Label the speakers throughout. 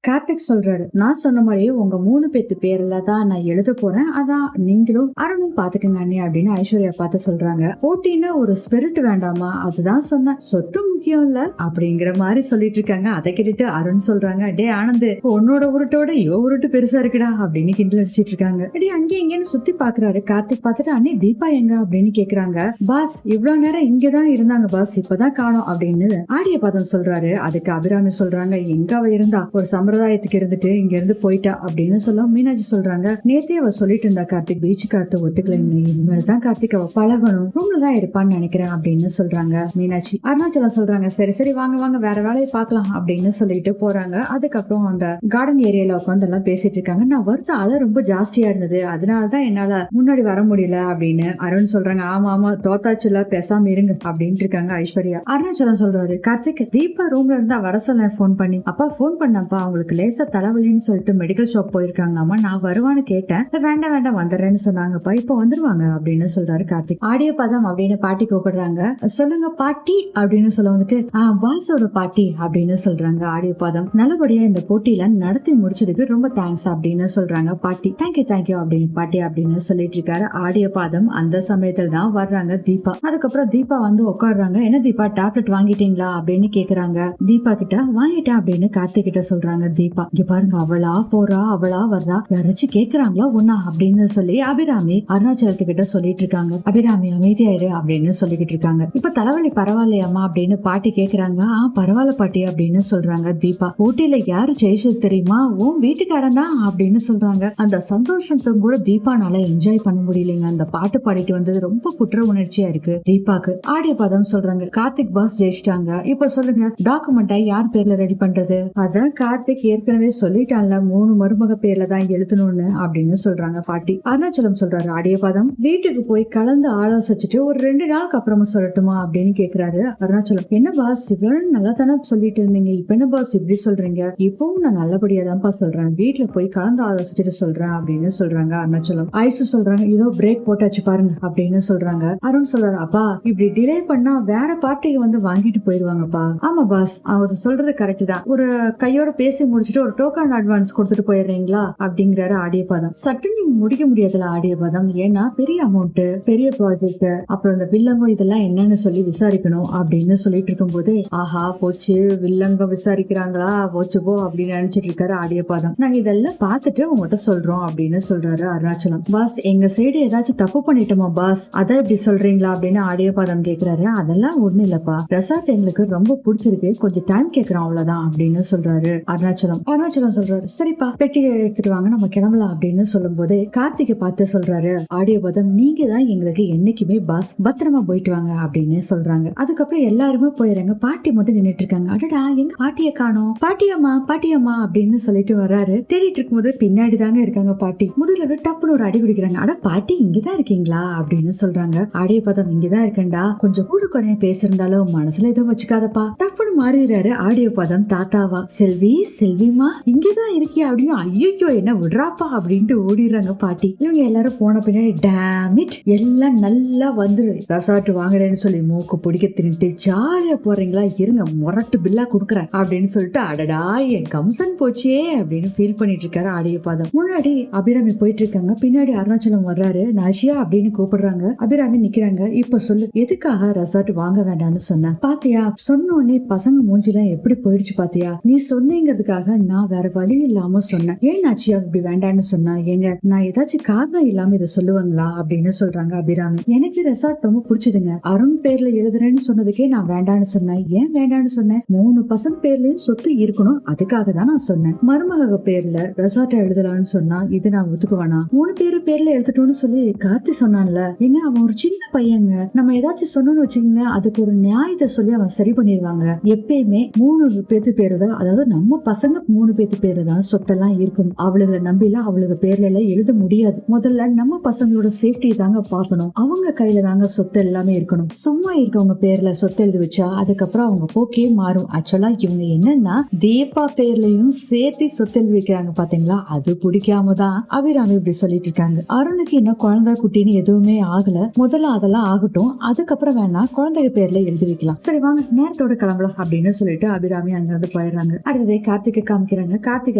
Speaker 1: கார்த்திக் சொல்றாரு, நான் சொன்ன மாதிரியே உங்க 3 பேத்து பேர்ல தான் நான் எழுத போறேன், அதான் நீங்களும் அருணும் பாத்துக்கங்க அண்ணே அப்படின்னு ஐஸ்வர்யா பார்த்து சொல்றாங்க. போட்டின்னு ஒரு ஸ்பிரிட் வேண்டாமா, அதுதான் சொன்ன, சொத்து முக்கியம் இல்ல அப்படிங்கிற மாதிரி சொல்லிட்டு இருக்காங்க. அதை கேட்டுட்டு அருண் சொல்றாங்க, டே ஆனந்த், உன்னோட உருட்டோட இவ உருட்டு பெருசா இருக்குடா அப்படின்னு கிண்டல் அடிச்சிட்டு இருக்காங்க. அடி அங்கே இங்கேன்னு சுத்தி பாக்குறாரு கார்த்திக். பார்த்துட்டு அண்ணே தீபா எங்க அப்படின்னு கேக்குறாங்க. பாஸ் இவ்வளவு நேரம் இங்கதான் இருந்தாங்க பாஸ், இப்பதான் காணோம் அப்படின்னு ஆடிய பாதம் சொல்றாரு. அதுக்கு அபிராமி சொல்றாங்க, எங்க அவ இருந்தா, ஒரு சம்பிரதாயத்துக்கு இருந்துட்டு இங்க இருந்து போயிட்டா அப்படின்னு சொல்ல மீனாட்சி சொல்றாங்க, நேத்தே அவ சொல்லிட்டு இருந்தா கார்த்திக் பீச் காத்து ஒத்துக்கல, இனிமேல்தான் கார்த்திக் அவ பழகணும், ரூம்ல தான் இருப்பான்னு நினைக்கிறேன் அப்படின்னு சொல்றாங்க மீனாட்சி. அருணாச்சலம் சொல்றாங்க, சரி சரி வாங்க வாங்க வேற வேலையை பார்க்கலாம் அப்படின்னு சொல்லிட்டு போறாங்க. அதுக்கப்புறம் அந்த கார்டன் ஏரியால உட்காந்து எல்லாம் பேசிட்டு இருக்காங்க. நான் வருத்த அலை ரொம்ப ஜாஸ்தியா இருந்தது, அதனாலதான் என்னால முன்னாடி வர முடியல அப்படின்னு அருண் சொல்றாங்க. ஆமா ஆமா தோத்தாச்சுல, பேசாம இருங்க அப்படின்ட்டு இருக்காங்க ஐஸ்வர்யா. அருணாச்சலம் சொல்றாரு, கார்த்திக் தீபா ரூம்ல இருந்தா வர சொல்ல போன் பண்ணி. அப்பா போன் பண்ணப்பா, அவங்களுக்கு லேசா தலைவலின்னு சொல்லிட்டு மெடிக்கல் ஷாப் போயிருக்காங்களாமா, நான் வருவான்னு கேட்டேன், வேண்டாம் வேண்டாம் வந்துடுறேன்னு சொன்னாங்கப்பா, இப்ப வந்துருவாங்க அப்படின்னு சொல்றாரு கார்த்திக். ஆடியோ பதம் அப்படின்னு பாட்டி கூப்பிடுறாங்க. சொல்லுங்க பாட்டி அப்படின்னு சொல்ல வந்துட்டு, பாஸோட பாட்டி அப்படின்னு சொல்றாங்க ஆடியோ பதம். நல்லபடியா இந்த போட்டியில நடத்தி முடிச்சதுக்கு ரொம்ப தேங்க்ஸ் அப்படின்னு சொல்றாங்க பாட்டி. தேங்க்யூ அப்படின்னு பாட்டி அப்படின்னு சொல்லிட்டு இருக்காரு ஆடியோ பாதம். அந்த சமயத்துல தான் வர்றாங்க தீபா. அதுக்கப்புறம் தீபா வந்து உட்காடுறாங்க. என்ன தீபா டேப்லெட் வாங்கிட்டீங்களா அப்படின்னு கேக்குறாங்க. தீபா கிட்ட வாங்கிட்டேன் அப்படின்னு கார்த்திக் கிட்ட சொல்றாங்க தீபா. இங்க பாருங்க, அவளா போறா அவளா வர்றா, யாராச்சும் கேக்குறாங்களா ஒன்னா அப்படின்னு சொல்லி அபிராமி அருணாச்சலத்துக்கிட்ட சொல்லிட்டு இருக்காங்க. அபிராமி அமைதியாயிரு அப்படின்னு சொல்லிக்கிட்டு இருக்காங்க. இப்ப தலைவலி பரவாயில்லையாமா அப்படின்னு பாட்டி கேக்குறாங்க. பரவாயில்ல பாட்டி அப்படின்னு சொல்றாங்க தீபா. போட்டியில யாரு ஜெயிச்சது தெரியுமா, உன் வீட்டுக்காரன் தான் அப்படின்னு சொல்றாங்க. அந்த சந்தோஷத்தை கூட தீபானால என்ஜாய் பண்ண முடியலைங்க. அந்த பாட்டு பாடிட்டு வந்தது ரொம்ப குற்ற உணர்ச்சியா இருக்கு தீபாக்கு. ஆடியோ பதம் சொல்றாங்க, கார்த்திக் பாஸ் ஜெயிச்சிட்டாங்க, இப்ப சொல்லுங்க டாக்குமெண்டை யார் பேர்ல ரெடி பண்றது. அதான் கார்த்திக் ஏற்கனவே சொல்லிட்டான்ல 3 மருமக பேர்ல தான் எழுதணும்னு அப்படின்னு சொல்றாங்க பாட்டி. அருணாச்சலம் சொல்றாரு, ஆடியோ பதம் வீட்டுக்கு போய் கலந்து ஆலோசிச்சுட்டு ஒரு 2 நாளுக்கு அப்புறமா சொல்லட்டுமா அப்படின்னு கேக்குறாரு அருணாச்சலம். என்ன பாஸ் இவ்வளவு நல்லா தானே சொல்லிட்டு இருந்தீங்க, இப்ப என்ன பாஸ் இப்படி சொல்றீங்க. இப்பவும் நான் நல்லபடியா தான்ப்பா சொல்றேன், வீட்டுல போய் கலந்து ஆலோசிச்சுட்டு சொல்றேன் அப்படின்னு சொல்றாங்க அருணாச்சலம். ஐசு சொல்றாங்க, இதோ பிரேக் போட்டாச்சு பாருங்க அப்படின்னு சொல்றாங்க. அருண் சொல்றாரு, அப்பா இப்படி டிலே பண்ணா வேற பார்ட்டியை வந்து வாங்கிட்டு போயிருவாங்கப்பா. ஆமா பாஸ், அவர் சொல்றது கரெக்ட் தான், ஒரு கையோட பேசி முடிச்சுட்டு ஒரு டோக்கன் அட்வான்ஸ் கொடுத்துட்டு போயிடுறீங்களா அப்படிங்கிறாரு ஆடியோ பதம். சட்டுன்னு முடிக்க முடியாதுல ஆடியோ பதம், ஏன்னா பெரிய அமௌண்ட், பெரிய ப்ராஜெக்ட், அப்புறம் இந்த வில்லங்கம் இதெல்லாம் என்னன்னு சொல்லி விசாரிக்கணும் அப்படின்னு சொல்லிட்டு இருக்கும் போதே, ஆஹா போச்சு வில்லங்கம் விசாரிக்கிறாங்களா, போச்சு போ அப்படின்னு நினைச்சிட்டு இருக்காரு ஆடியோ பதம். நாங்க இதெல்லாம் பார்த்துட்டு உங்ககிட்ட சொல்றோம் அப்படின்னு சொல்றாரு அருணாச்சலம். பாஸ் எங்க சைடு ஏதாச்சும் தப்பு பண்ணிட்டோமா பாஸ், அதான் இப்படி சொல்றீங்களா அப்படின்னு ஆடியோ பதம் கேக்குறாரு. அதெல்லாம் ஒண்ணு இல்லப்பா, ரெசார்ட் எங்களுக்கு ரொம்ப பிடிச்சிருக்கு, கொஞ்சம் டைம் கேக்குறோம் அவ்வளவுதான் அப்படின்னு சொல்றாரு அருணாச்சலம். அருணாச்சலம் சொல்றாரு, சரிப்பா பெட்டியை எடுத்துட்டு வாங்க நம்ம கிளம்பலாம் அப்படின்னு சொல்லும் போது கார்த்திகை பார்த்து சொல்றாரு ஆடியோ பதம், நீங்க தான் எங்களுக்கு என்னைக்குமே பாஸ், பத்திரமா போயிட்டு வாங்க அப்படின்னு சொல்றாங்க. அதுக்கப்புறம் எல்லாருமே போயிடுறாங்க. பாட்டி மட்டும் நின்னுட்டு இருக்காங்க. அடடா எங்க பாட்டிய காணோம், பாட்டியம்மா பாட்டியம்மா அப்படின்னு சொல்லிட்டு வர்றாரு. தேடிட்டு இருக்கும்போது பின்னாடி தாங்க இருக்காங்க பாட்டி. முதல்ல டப்புன்னு ஒரு அடி குடிக்கிறாங்க. அட பாட்டி இங்கதான் இருக்கீங்களா அப்படின்னு சொல்றாங்க. ஆடியோ பதம், இங்கதான் இருக்கேன்டா, கொஞ்சம் கூட குறைய பேசிருந்தாலும் மனசுல எதுவும் வச்சுக்காதப்பா. டப்புன்னு மாறிடுறாரு ஆடியோ பதம் தாத்தாவா. செல்வி செல்விமா இங்கதான் இருக்கியா அப்படின்னு, ஐயோ என்ன விடுறாப்பா அப்படின்ட்டு ஓடிடுறாங்க பாட்டி. இவங்க எல்லாரும் போன பின்னாடி, டேமிட் எல்லாம் நல்லா வந்து ரெசார்ட் வாங்குறேன்னு சொல்லி மூக்கு பிடிக்க தின்னுட்டு ஜாலியா போறீங்களா, இருங்க முரட்டு பில்லா குடுக்கறேன் அப்படின்னு சொல்லிட்டு, அடடா என் கம்சன் போச்சே அப்படின்னு ஃபீல் பண்ணிட்டு இருக்காரு ஆடியோ பதம். முன்னாடி அபிராமி போயிட்டு இருக்காங்க, பின்னாடி அருணாச்சலம் வர்றாரு. நஷியா அப்படின்னு கூப்பிடுறாங்க. அபிராமி நிக்கிறாங்க. இப்ப சொல்லு, எதுக்காக ரெசார்ட் வாங்க வேண்டாம்னு சொன்ன, பாத்தியா சொன்ன உடனே பசங்க மூஞ்சிலாம் எப்படி போயிடுச்சு பாத்தியா, நீ சொன்னீங்கிறதுக்காக நான் வேற வழி இல்லாம சொன்னேன், ஏன் நாச்சியா இப்படி வேண்டான்னு சொன்னா, ஏங்க நான் ஏதாச்சும் காரணம் இல்லாம இதை சொல்லுவாங்களா அப்படின்னு சொல்றாங்க அபிராமி. எனக்கு ரெசார்ட் ரொம்ப பிடிச்சதுங்க, அருண் பேர்ல எழுதுறேன்னு சொன்னதுக்கே நான் வேண்டான்னு சொன்னேன், ஏன் வேண்டான்னு சொன்னேன், 3 பசங்க பேர்லயும் சொத்து இருக்கணும், அதுக்காக தான் நான் சொன்னேன், மருமக பேர்ல ரெசார்ட் எழுதலாம்னு சொன்னா இது நான் ஒத்துக்குவானா, 3 பேர்ல எழுதிட்டோம்னு சொல்லி கார்த்தி சொன்னான்ல, ஏங்க அவன் ஒரு சின்ன பையங்க, நம்ம ஏதாச்சும் சொன்னோம்னு வச்சுக்கோங்களேன், அதுக்கு ஒரு நியாயத்தை சொல்லி அவன் சரி பண்ணிடுவாங்க. எப்பயுமே 3 பேத்து பேரு தான், அதாவது நம்ம பசங்க 3 பேத்து பேரு தான் சொத்தெல்லாம் இருக்கும், அவளுகளை நம்பில அவளுக்கு பேர்ல எல்லாம் எழுத முடியாது. முதல்ல நம்ம பசங்களோட சேஃப்டி தாங்க பாக்கணும், அவங்க கையில தாங்க சொத்து எல்லாமே இருக்கணும். சும்மா இருக்கவங்க பேர்ல சொத்து எழுதி வச்சா அதுக்கப்புறம் அவங்க போக்கே மாறும். ஆக்சுவலா இவங்க என்னன்னா தீபா பேர்லயும் சேர்த்து சொத்து எழுதி வைக்கிறாங்க பாத்தீங்களா, அது பிடிக்காம தான் அபிராமி இப்படி சொல்லிட்டு இருக்காங்க. அருணுக்கு இன்னும் குழந்தை குட்டின்னு எதுவுமே ஆகல, முதல்ல அதெல்லாம் ஆகட்டும், அதுக்கப்புறம் வேணா குழந்தைங்க பேர்ல எழுதி வைக்கலாம். சரி வாங்க நேரத்தோட கிளம்பலாம் அப்படின்னு சொல்லிட்டு அபிராமி அங்கிருந்து போயிடுறாங்க. அடுத்ததே கார்த்திக் கார்த்திகை காமிக்கிறாங்க. கார்த்திக்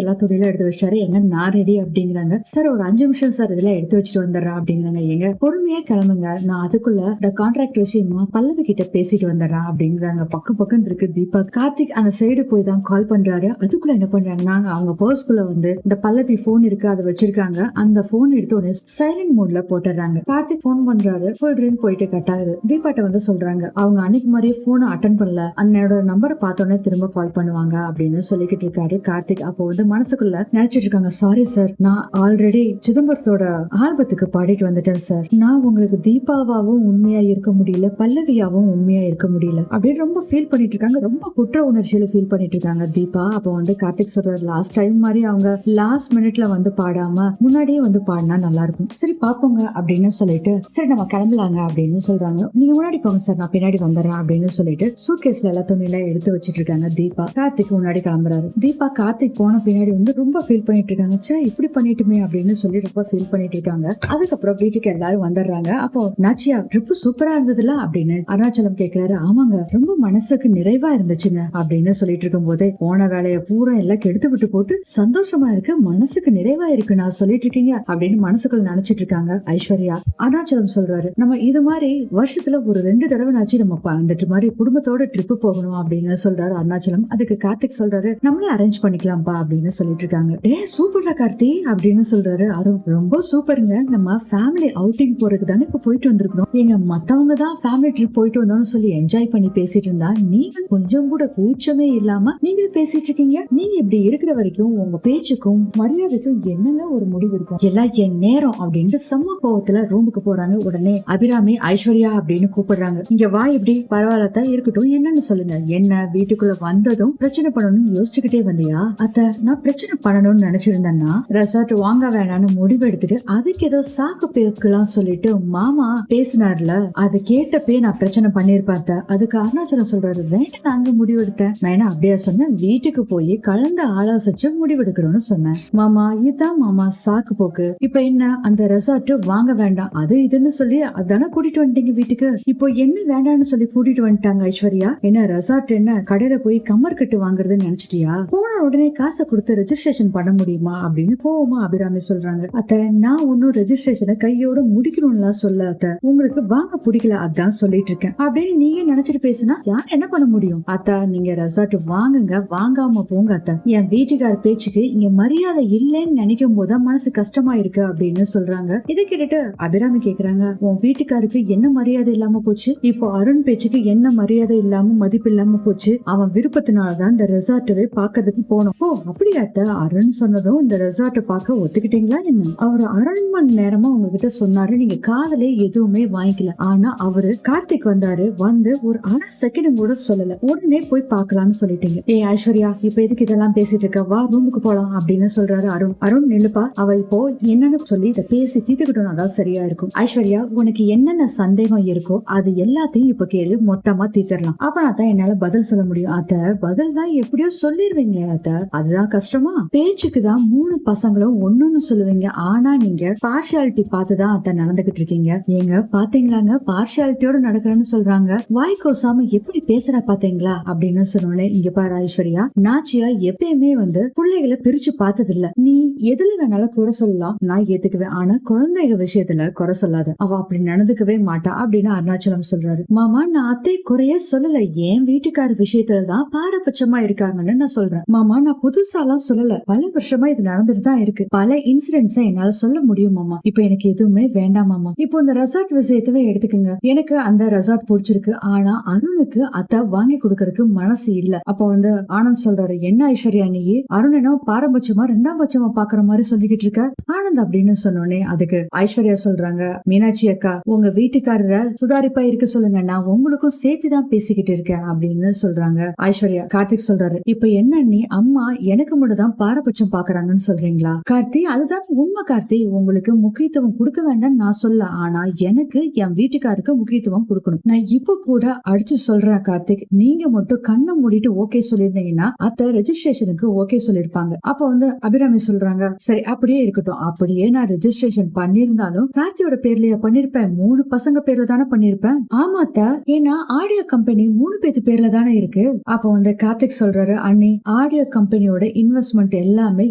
Speaker 1: எல்லாம் துணியில எடுத்து வச்சாரு. எங்க நான் ரெடி அப்படிங்கிறாங்க. சார் ஒரு 5 நிமிஷம் சார் இதெல்லாம் எடுத்து வச்சுட்டு வந்துடுறேன் அப்படிங்கிறாங்க. எங்க பொறுமையா கிளம்புங்க, நான் அதுக்குள்ள இந்த கான்ட்ராக்ட் விஷயமா பல்லவி கிட்ட பேசிட்டு வந்துடுறேன் அப்படிங்கிறாங்க. பக்கம் இருக்கு தீபா. கார்த்திக் அந்த சைடு போய் தான் கால் பண்றாரு. அதுக்குள்ள என்ன பண்றாங்க, நாங்க அவங்க பர்ஸ்குள்ள வந்து இந்த பல்லவி போன் இருக்கு அதை வச்சிருக்காங்க. அந்த போன் எடுத்து உடனே சைலண்ட் மோட்ல போட்டுறாங்க. கார்த்திக் போன் பண்றாரு. ஃபுல் ரிங் போயிட்டு கட் ஆகுது. தீபாட்ட வந்து சொல்றாங்க அவங்க அன்னைக்கு மாதிரியே போனை அட்டன் பண்ணல, அண்ணனோட நம்பரை பார்த்தோன்னே திரும்ப கால் பண்ணுவாங்க அப்படின்னு சொல்லிக்கிட்டு இருக்காரு கார்த்திக். அப்போ வந்து மனசுக்குள்ள நினைச்சிட்டு இருக்காங்க, சாரி சார், நான் ஆல்ரெடி சிதம்பரத்தோட ஆல்பத்துக்கு பாடிட்டு வந்துட்டேன் சார். நான் உங்களுக்கு தீபாவாவும் உண்மையா இருக்க முடியல, பல்லவியாவும் உண்மையா இருக்க முடியல அப்படின்னு ரொம்ப ஃபீல் பண்ணிட்டு இருக்காங்க. ரொம்ப குற்ற உணர்ச்சியில ஃபீல் பண்ணிட்டு இருக்காங்க தீபா. அப்போ வந்து கார்த்திக் சொல்றாரு, லாஸ்ட் டைம் மாதிரி அவங்க லாஸ்ட் மினிட்ல வந்து பாடாம முன்னாடியே வந்து பாடினா நல்லா இருக்கும், சரி பாப்போங்க அப்படின்னு சொல்லிட்டு சரி நம்ம கிளம்பலாங்க அப்படின்னு சொல்றாங்க. நீங்க முன்னாடி போங்க சார், நான் பின்னாடி வந்துடுறேன் அப்படின்னு சொல்லிட்டு சூட்கேஸ்ல எல்லா துணியெல்லாம் எடுத்து வச்சிட்டு இருக்காங்க தீபா. கார்த்திக் முன்னாடி கிளம்புறாரு. தீபா கார்த்திக் போன பின்னாடி வந்து ரொம்ப ஃபீல் பண்ணிட்டு இருக்காங்க. சே இப்படி பண்ணிட்டுமே அப்படின்னு சொல்லி ரொம்ப ஃபீல் பண்ணிட்டு இருக்காங்க. அதுக்கப்புறம் வீட்டுக்கு எல்லாரும் வந்துடுறாங்க. அப்போ நாச்சியா ட்ரிப் சூப்பரா இருந்ததுல அப்படின்னு அருணாச்சலம் கேக்குறாரு. ஆமாங்க, ரொம்ப மனசுக்கு நிறைவா இருந்துச்சுங்க அப்படின்னு சொல்லிட்டு இருக்கும் போதே போன வேலையை பூரா எல்லாம் கெடுத்து விட்டு போட்டு சந்தோஷமா இருக்கு, மனசுக்கு நிறைவா இருக்கு நான் சொல்லிட்டு இருக்கீங்க அப்படின்னு மனசுக்குள்ள நினைச்சிட்டு இருக்காங்க ஐஸ்வர்யா. அருணாச்சலம் சொல்றாரு, நம்ம இது மாதிரி வருஷத்துல ஒரு 2 தடவை நாச்சு நம்ம வந்துட்டு மாதிரி குடும்பத்தோட ட்ரிப் போகணும் அப்படின்னு சொல்றாரு அருணாச்சலம். அதுக்கு கார்த்திக் சொல்றாரு, நம்மளே அரேஞ்ச் பண்ணிக்கலாம்பா அப்படின்னு சொல்லிட்டு இருக்காங்க. சூப்பர்டா கார்த்தி அப்படின்னு சொல்றாரு அருண். ரொம்ப சூப்பருங்க, நம்ம ஃபேமிலி அவுட்டிங் போறதுக்கு தானே இப்ப போயிட்டு வந்திருக்கோம். எங்க மத்தவங்க தான் ஃபேமிலி ட்ரிப் போயிட்டு வந்தோம்னு சொல்லி என்ஜாய் பண்ணி பேசிட்டு இருந்தா நீங்க கொஞ்சம் கூட கூச்சமே இல்லாம நீங்களும் பேசிட்டு இருக்கீங்க. நீங்க இப்படி இருக்கிற வரைக்கும் உங்க பேச்சுக்கும் மரியாதைக்கும் என்னங்க ஒரு முடிவு இருக்கும், எல்லாம் என் நேரம் அப்படின்ட்டு செம்ம கோவத்துல ரூமுக்கு போறாங்க. உடனே அபிராமி ஐஸ்வர்யா அப்படின்னு கூப்பிடுறாங்க. இங்க வா, இப்படி பரவாயில்லதான் இருக்கட்டும், என்னன்னு சொல்லுங்க. என்ன வீட்டுக்குள்ள வந்ததும் பிரச்சனை பண்ணணும்னு யோசிச்சுக்கிட்டே வந்தியா? அத்த நான் பிரச்சனை பண்ணணும்னு நினைச்சிருந்தேன்னா ரெசார்ட் வாங்க வேணான்னு முடிவு எடுத்துட்டு அதுக்கு ஏதோ சாக்கு பேக்கலாம் சொல்லிட்டு மாமா பேசினார்ல, அதை கேட்டப்பே நான் பிரச்சனை பண்ணிருப்பேன். அதுக்கு அருணாச்சலம் சொல்றாரு, வேண்டாம் நாங்க முடிவு எடுத்தேன். நான் என்ன அப்படியே சொன்னேன், வீட்டுக்கு போய் கலந்து ஆலோசிச்சு முடிவெடுக்கிறோம்னு சொன்னேன். மாமா இதுதான் மாமா சாக்கு போக்கு. இப்ப என்ன அந்த ரெசார்ட் வாங்க வேண்டாம் அது இதுன்னு சொல்லி அதான கூட்டிட்டு வந்துட்டீங்க வீட்டுக்கு, இப்போ என்ன வேண்டாம்னு சொல்லி கூட்டிட்டு வந்துட்டாங்க ஐஸ்வர்யா. என்ன ரெசார்ட் என்ன கடையில போய் கம்மர் கட்டு வாங்குறதுன்னு நினைச்சிட்டியா? போன உடனே காசை கொடுத்து ரெஜிஸ்ட்ரேஷன் பண்ண முடியுமா அப்படின்னு கோவமா அபிராமி சொல்றாங்க. அத்த நான் ஒன்னும் ரெஜிஸ்ட்ரேஷனை கையோட முடிக்கணும்லாம் சொல்ல அத்த, உங்களுக்கு வாங்க பிடிக்கல அதான் சொல்லிட்டு இருக்கேன் அப்படின்னு நீங்க நினைச்சிட்டு பேசினா யார் என்ன பண்ண முடியும்? அத்தா நீங்க ரெசார்ட் வாங்குங்க, வாங்காம போங்க அத்த. என் வீட்டுக்கார பேச்சுக்கு இங்க மரியாதை இல்லைன்னு நினைக்கும் போது மனசு கஷ்டமா இருக்கு அப்படின்னு சொல்றாங்க. இதை கேட்டுட்டு அபிராமி கேக்குறாங்க, உன் வீட்டுக்காருக்கு என்ன மரியாதை இல்லாம போச்சு? இப்போ அருண் பேச்சுக்கு என்ன மரியாதை இல்லாம மதிப்பு இல்லாம போச்சு? அவன் விருப்பத்தினாலதான் இந்த ரெசார்ட்டவே பாக்கிறதுக்கு போனோம். ஓ அப்படியா அத்த, அருண் சொன்னதும் இந்த ரெசார்ட்டை பார்க்க ஒத்துக்கிட்டீங்களா என்ன? அவர் 1.5 மணி நேரமா உங்ககிட்ட சொன்னாரு, நீங்க காதலே எதுவுமே வாங்கிக்கல. ஆனா அவரு கார்த்திக் வந்தாரு, வந்து ஒரு 1/2 செகண்ட் கூட சொல்லல, உடனே போய் பாக்கலாம்னு சொல்லிட்டீங்க. ஏ ஐஸ்வர்யா இப்ப எதுக்கு இதெல்லாம் பேசிட்டு இருக்க, வா ரூமுக்கு போலாம் அப்படின்னு சொல்றாரு அருண். அருண் நில்லுப்பா, அவ இப்போ என்னன்னு சொல்லி இதை பேசி தீர்த்துக்கிட்டோம், அதான் சரியா இருக்கும். ஐஸ்வர்யா உனக்கு என்னென்ன சந்தேகம் இருக்கோ அது எல்லாத்தையும் இப்ப கேளு, மொத்தமா தீர்த்திடலாம். அப்பனா தான் என்னால பதில் சொல்ல முடியும். அத பதில் தான் எப்படியோ சொல்லிருவீங்க அத, அதுதான் கஷ்டமா? பேச்சுக்கு தான் 3 பசங்களும் ஒண்ணுன்னு சொல்லுவீங்க, ஆனா நீங்க பார்ஷியாலிட்டி பார்த்துதான் அத நடந்துகிட்டு இருக்கீங்க. ஏங்க பாத்தீங்களாங்க, பார்ஷியாலிட்டியோட நடக்கிறேன்னு சொல்றாங்க, வாய்க்கோசாம எப்படி பேசுறா பாத்தீங்களா அப்படின்னு சொன்னோன்னே, இங்க பாரு ஐஸ்வர்யா, நாச்சியா எப்பயுமே வந்து பிள்ளைகளை பிரிச்சு பார்த்தது இல்ல. நீ எதுல வேணாலும் குறை சொல்லலாம், நான் ஏத்துக்குவேன், ஆனா குழந்தைங்க விஷயத்துல குறை சொல்லாத, அவ அப்படி நடந்துக்கவே மாட்டா அப்படின்னு அருணாச்சலம் சொல்றாரு. மாமா நான் அத்தை குறைய சொல்லல, என் வீட்டுக்கார விஷயத்துலதான் பாரபட்சமா இருக்காங்கன்னு நான் சொல்றேன். மாமா நான் புதுசாலாம் சொல்லல, பல வருஷமா இது நடந்துட்டு தான் இருக்கு, பல இன்சிடென்ட்ஸ் என்னால சொல்ல முடியும் மாமா. இப்ப எனக்கு எதுவுமே வேண்டாம் மாமா. இப்போ இந்த ரெசார்ட் விஷயத்தவே எடுத்துக்கங்க, எனக்கு அந்த ரெசார்ட் பிடிச்சிருக்கு, ஆனா அருணுக்கு அத்தை வாங்கி கொடுக்கறதுக்கு மனசு இல்ல. அப்ப வந்து ஆனந்த் சொல்றாரு, என்ன ஐஸ்வர்யா நீ அருணனை பாரபட்சமா 2ஆம் பட்சமா பாக்குற மாதிரி சொல்லிக்கிட்டு இருக்க? ஆனந்த் அப்படின்னு சொன்னோன்னே அதுக்கு ஐஸ்வர்யா சொல்றாங்க, மீனாட்சி அக்கா உங்க வீட்டுக்காரரை சுதாரிப்பா இருக்க சொல்லுங்க, நான் உங்களுக்கும் சேர்த்துதான் பேசிக்கிட்டு இருக்கேன் அப்படின்னு சொல்றாங்க ஐஸ்வர்யா. கார்த்திக் சொல்றாரு, இப்ப என்ன நீ அம்மா எனக்கு மட்டும் தான் பாரபட்சம் பாக்குறாங்கன்னு சொல்றீங்களா? கார்த்தி அதுதான் உண்மை கார்த்தி, உங்களுக்கு முக்கியத்துவம் கொடுக்க வேண்டாம் நான் சொல்ல, ஆனா எனக்கு என் வீட்டுக்காருக்கு முக்கியத்துவம் கொடுக்கணும். நான் இப்ப கூட அடிச்சு சொல்றேன் கார்த்திக், நீங்க மட்டும் கண்ணை மூடிட்டு ஓகே சொல்லிருந்தீங்கன்னா அத்த ரெஜிஸ்ட்ரேஷனுக்கு ஓகே சொல்லிருப்பாங்க. அப்ப வந்து அபிராமி சொல்றாங்க, சொன்னாங்க. சரி அப்படியே இருக்கட்டும், அப்படியே நான் ரெஜிஸ்ட்ரேஷன் பண்ணிருந்தாலும் கார்த்தியோட பேர்லயா பண்ணிருப்பேன்? 3 பசங்க பேர்ல தானே பண்ணிருப்பேன். ஆமாத்தா, ஏன்னா ஆடியோ கம்பெனி 3 பேத்து பேர்ல தானே இருக்கு. அப்ப வந்து கார்த்திக் சொல்றாரு, அண்ணி ஆடியோ கம்பெனியோட இன்வெஸ்ட்மெண்ட் எல்லாமே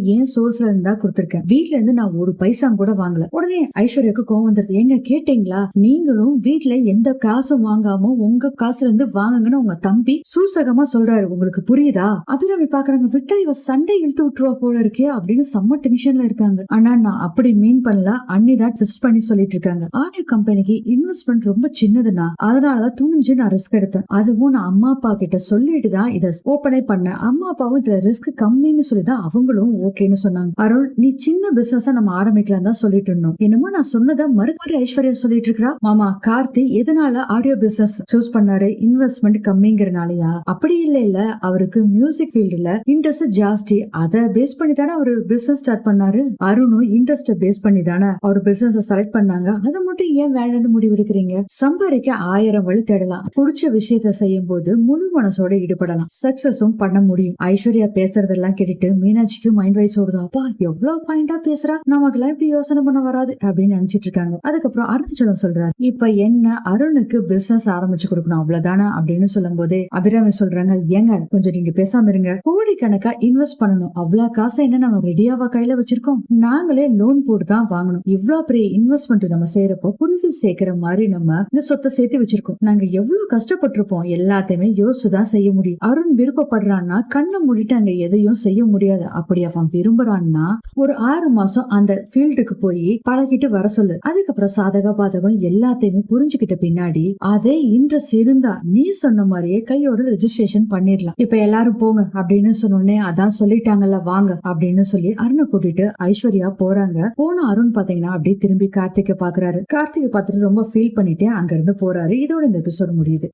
Speaker 1: என் சோர்ஸ்ல இருந்தா கொடுத்திருக்கேன், வீட்ல இருந்து நான் ஒரு பைசா கூட வாங்கல. உடனே ஐஸ்வர்யாக்கு கோவம் வந்துருது. எங்க கேட்டீங்களா, நீங்களும் வீட்ல எந்த காசும் வாங்காம உங்க காசுல இருந்து வாங்குங்கன்னு உங்க தம்பி சூசகமா சொல்றாரு, உங்களுக்கு புரியுதா? அபிராமி பாக்குறாங்க, விட்டா இவ சண்டை இழுத்து விட்டுருவா போல இருக்கே அப்படின்னு செம்ம டென்ஷன்ல இருக்காங்க. ஆனா நான் அப்படி மீன் பண்ணல, அண்ணி தான் ட்விஸ்ட் பண்ணி சொல்லிட்டு இருக்காங்க. ஆடியோ கம்பெனிக்கு இன்வெஸ்ட்மெண்ட் ரொம்ப சின்னதுன்னா அதனாலதான் துணிஞ்சு நான் ரிஸ்க் எடுத்தேன். அதுவும் நான் அம்மா அப்பா கிட்ட சொல்லிட்டு தான் இதை ஓபனே பண்ணேன். அம்மா அப்பாவும் இதுல ரிஸ்க் கம்மின்னு சொல்லிதான் அவங்களும் ஓகேன்னு சொன்னாங்க. அருள், நீ சின்ன பிசினஸ் நம்ம ஆரம்பிக்கலாம் தான் சொல்லிட்டு இருந்தோம், என்னமோ நான் சொன்னதை மறுபடியும் ஐஸ்வர்யா சொல்லிட்டு இருக்கா. மாமா, கார்த்தி எதனால ஆடியோ பிசினஸ் சூஸ் பண்ணாரு? இன்வெஸ்ட்மெண்ட் கம்மிங்கிறனாலயா? அப்படி இல்ல, அவருக்கு மியூசிக் ஃபீல்டுல இன்ட்ரெஸ்ட் ஜாஸ்தி, அதை பேஸ் பண்ணி தானே அவரு பிசினஸ் ஸ்டார்ட் பண்ணாரு. அருணும் இன்ட்ரெஸ்ட் பேஸ் பண்ணி தானே அவர் பிசினஸ் செலக்ட் பண்ணாங்க. அதை மட்டும் ஏன் வேணும்னு முடிவெடுக்கிறீங்க? சம்பாதிக்க 1000 வழி தேடலாம், பிடிச்ச விஷயத்த செய்யும் போது முழு மனசோட ஈடுபடலாம், சக்சஸும் பண்ண முடியும். ஐஸ்வர்யா பேசுறதெல்லாம் கேட்டுட்டு மீனாட்சிக்கு மைண்ட் வைஸ் ஓடுது. அப்பா எவ்வளவு பாயிண்டா பேசுறா, நமக்கு இப்படி யோசனை பண்ண வராது அப்படின்னு நினைச்சிட்டு இருக்காங்க. அதுக்கப்புறம் அருணாச்சலம் சொல்றாரு, இப்ப என்ன அருணுக்கு பிசினஸ் ஆரம்பிச்சு கொடுக்கணும் அவ்வளவுதானே அப்படின்னு சொல்லும் போதே அபிராமி சொல்றாங்க, ஏங்க கொஞ்சம் நீங்க பேசாம இருங்க, கோடிக்கணக்கா இன்வெஸ்ட் பண்ணணும், அவ்வளவு காசை என்ன நம்ம ரெடியாவா கையில வச்சிருக்கோம், நாங்களே லோன் போட்டு தான் வாங்கணும், இவ்வளவு பெரிய இன்வெஸ்ட்மெண்ட் நம்ம செய்யறப்போ புல்வி சேர்க்கிற மாதிரி நம்ம இந்த சொத்தை சேர்த்து வச்சிருக்கோம், நாங்க எவ்வளவு கஷ்டப்பட்டிருப்போம், எல்லாத்தையுமே யோசிச்சுதான் செய்ய முடியும். அருண் விருப்பப்படுறான்னா கண்ணை மூடிட்டு அங்க எதையும் செய்ய முடியாது. அப்படி அவன் விரும்புறான்னா ஒரு 6 மாசம் அந்த ஃபீல்டுக்கு போய் பழகிட்டு வர சொல்லு. அதுக்கப்புறம் சாதக பாதகம் எல்லாத்தையுமே புரிஞ்சுக்கிட்ட பின்னாடி அதே இன்ட்ரெஸ்ட் இருந்தா நீ சொன்ன மாதிரியே கையோட ரெஜிஸ்ட்ரேஷன் பண்ணிடலாம். இப்ப எல்லாரும் போங்க அப்படின்னு சொன்னோடனே அதான் சொல்லிட்டாங்கல்ல வாங்க அப்படின்னு சொல்லி அருணை கூட்டிட்டு ஐஸ்வர்யா போறாங்க. போன அருண் பாத்தீங்கன்னா அப்படியே திரும்பி கார்த்திகை பாக்குறாரு. கார்த்திகை பார்த்துட்டு ரொம்ப ஃபீல் பண்ணிட்டு அங்க இருந்து போறாரு. இதோட இந்த எபிசோட் முடியுது.